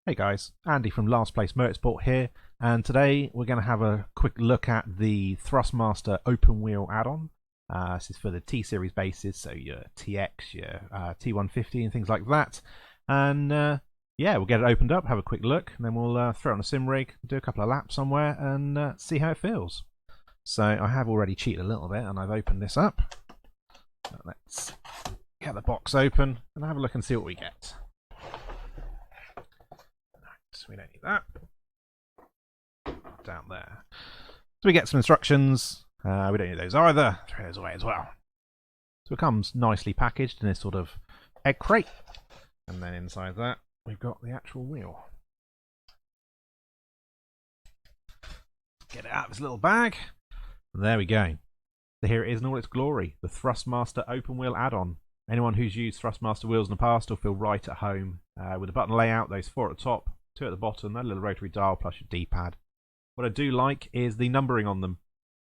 Hey guys, Andy from Last Place Motorsport here, and today we're going to have a quick look at the Thrustmaster Openwheel Add-on. This is for the T-Series bases, so your TX, your T150 and things like that. And yeah, we'll get it opened up, have a quick look, and then we'll throw it on a sim rig, do a couple of laps somewhere, and see how it feels. So I have already cheated a little bit, and I've opened this up. So let's get the box open and have a look and see what we get. So we don't need that. Down there. So we get some instructions. We don't need those either. Throw those away as well. So it comes nicely packaged in this sort of egg crate. And then inside that, we've got the actual wheel. Get it out of this little bag. And there we go. So here it is in all its glory. The Thrustmaster Openwheel Add-on. Anyone who's used Thrustmaster wheels in the past will feel right at home. With the button layout, those 4 at the top, 2 at the bottom, that little rotary dial plus your D-pad. What I do like is the numbering on them.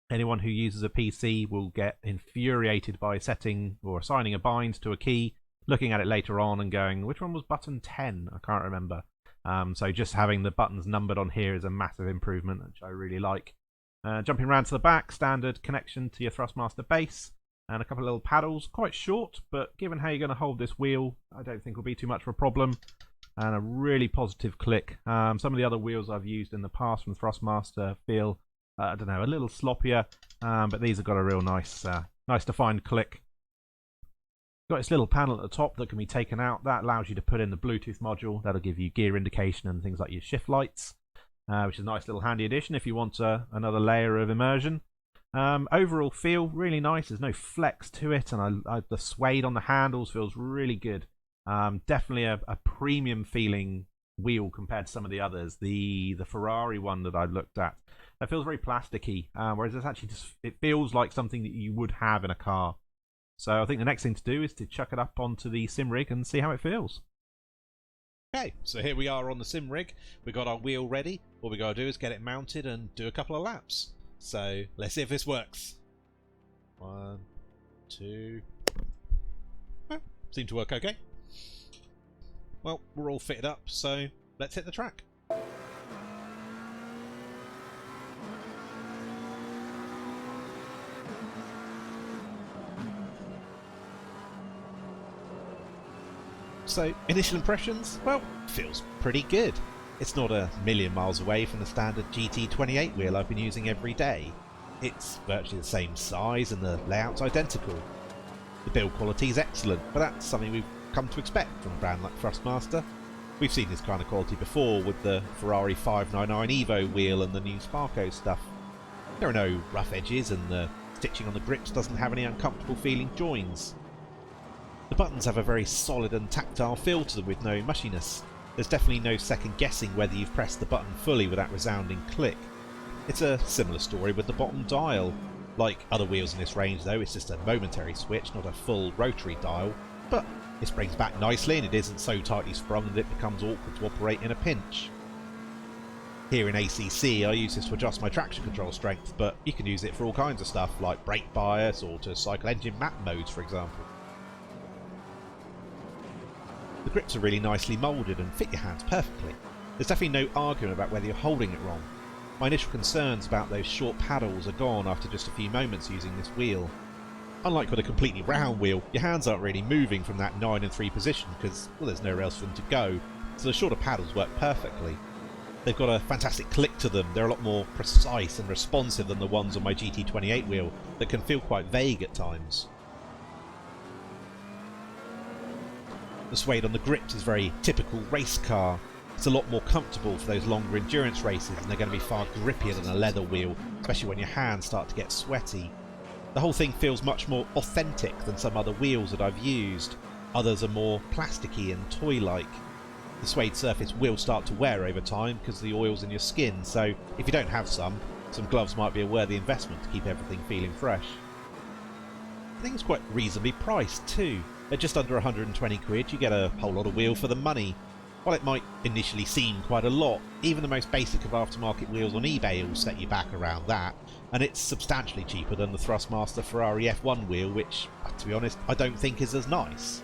Anyone who uses a PC will get infuriated by setting or assigning a bind to a key, looking at it later on and going, which one was button 10? I can't remember. So just having the buttons numbered on here is a massive improvement, which I really like. Jumping around to the back, standard connection to your Thrustmaster base, and a couple of little paddles, quite short, but given how you're going to hold this wheel, I don't think will be too much of a problem. And a really positive click. Some of the other wheels I've used in the past from Thrustmaster feel, I don't know, a little sloppier, but these have got a real nice defined click. Got this little panel at the top that can be taken out. That allows you to put in the Bluetooth module. That'll give you gear indication and things like your shift lights, which is a nice little handy addition if you want another layer of immersion. Overall feel really nice. There's no flex to it, and the suede on the handles feels really good. Definitely a premium feeling wheel compared to some of the others. The Ferrari one that I looked at, that feels very plasticky, whereas it's actually it feels like something that you would have in a car. So I think the next thing to do is to chuck it up onto the sim rig and see how it feels. Okay, so here we are on the sim rig. We've got our wheel ready. What we got to do is get it mounted and do a couple of laps. So let's see if this works. 1, 2. Well, seemed to work okay. Well, we're all fitted up, so let's hit the track. So, initial impressions? Well, feels pretty good. It's not a million miles away from the standard GT28 wheel I've been using every day. It's virtually the same size and the layout's identical. The build quality is excellent, but that's something we've come to expect from a brand like Thrustmaster. We've seen this kind of quality before with the Ferrari 599 Evo wheel and the new Sparco stuff. There are no rough edges, and the stitching on the grips doesn't have any uncomfortable feeling joins. The buttons have a very solid and tactile feel to them with no mushiness. There's definitely no second guessing whether you've pressed the button fully with that resounding click. It's a similar story with the bottom dial. Like other wheels in this range though, it's just a momentary switch, not a full rotary dial, but it springs back nicely and it isn't so tightly sprung that it becomes awkward to operate in a pinch. Here in ACC I use this to adjust my traction control strength, but you can use it for all kinds of stuff like brake bias or to cycle engine map modes, for example. The grips are really nicely moulded and fit your hands perfectly. There's definitely no argument about whether you're holding it wrong. My initial concerns about those short paddles are gone after just a few moments using this wheel. Unlike with a completely round wheel, your hands aren't really moving from that 9 and 3 position because, well, there's nowhere else for them to go, so the shorter paddles work perfectly. They've got a fantastic click to them. They're a lot more precise and responsive than the ones on my GT28 wheel that can feel quite vague at times. The suede on the grips is very typical race car. It's a lot more comfortable for those longer endurance races, and they're going to be far grippier than a leather wheel, especially when your hands start to get sweaty. The whole thing feels much more authentic than some other wheels that I've used. Others are more plasticky and toy-like. The suede surface will start to wear over time because the oil's in your skin, so if you don't have some gloves might be a worthy investment to keep everything feeling fresh. I think it's quite reasonably priced too. At just under 120 quid you get a whole lot of wheel for the money. While it might initially seem quite a lot, even the most basic of aftermarket wheels on eBay will set you back around that, and it's substantially cheaper than the Thrustmaster Ferrari F1 wheel, which, to be honest, I don't think is as nice.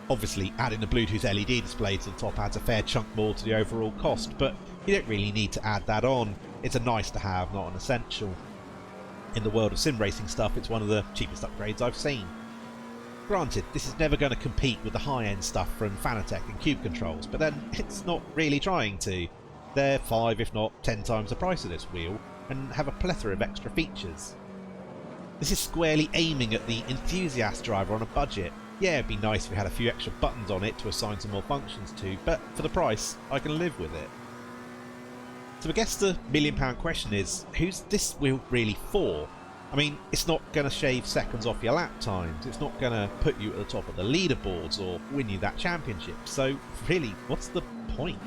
Obviously, adding the Bluetooth LED display to the top adds a fair chunk more to the overall cost, but you don't really need to add that on. It's a nice to have, not an essential. In the world of sim racing stuff, it's one of the cheapest upgrades I've seen. Granted, this is never going to compete with the high-end stuff from Fanatec and Cube Controls, but then it's not really trying to. They're 5 if not 10 times the price of this wheel, and have a plethora of extra features. This is squarely aiming at the enthusiast driver on a budget. Yeah, it'd be nice if we had a few extra buttons on it to assign some more functions to, but for the price, I can live with it. So I guess the £1,000,000 question is, who's this wheel really for? I mean, it's not going to shave seconds off your lap times, it's not going to put you at the top of the leaderboards or win you that championship, so really, what's the point?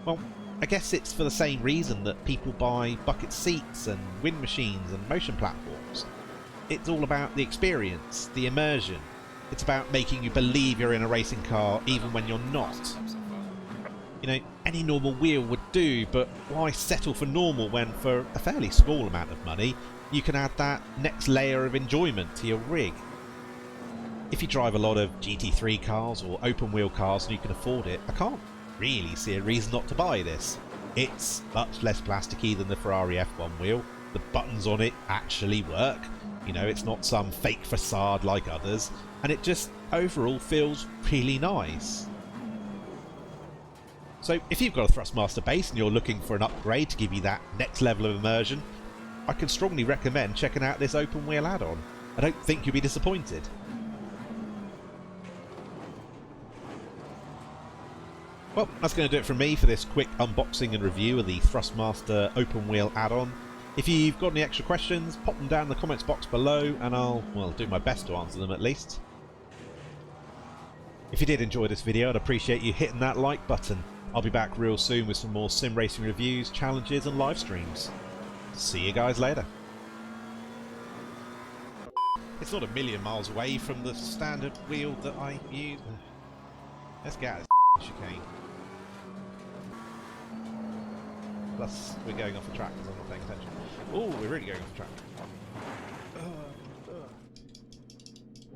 Well, I guess it's for the same reason that people buy bucket seats and wind machines and motion platforms. It's all about the experience, the immersion. It's about making you believe you're in a racing car even when you're not. You know, any normal wheel would do, but why settle for normal when for a fairly small amount of money you can add that next layer of enjoyment to your rig? If you drive a lot of GT3 cars or open wheel cars and you can afford it, I can't really see a reason not to buy this. It's much less plasticky than the Ferrari F1 wheel, the buttons on it actually work, you know, it's not some fake facade like others, and it just overall feels really nice. So if you've got a Thrustmaster base and you're looking for an upgrade to give you that next level of immersion, I can strongly recommend checking out this Openwheel add-on. I don't think you'll be disappointed. Well, that's going to do it from me for this quick unboxing and review of the Thrustmaster Openwheel add-on. If you've got any extra questions, pop them down in the comments box below and I'll, well, do my best to answer them at least. If you did enjoy this video, I'd appreciate you hitting that like button. I'll be back real soon with some more sim racing reviews, challenges and live streams. See you guys later. It's not a million miles away from the standard wheel that I use. Let's get out of this chicane. Plus, we're going off the track because I'm not paying attention. Oh, we're really going off the track.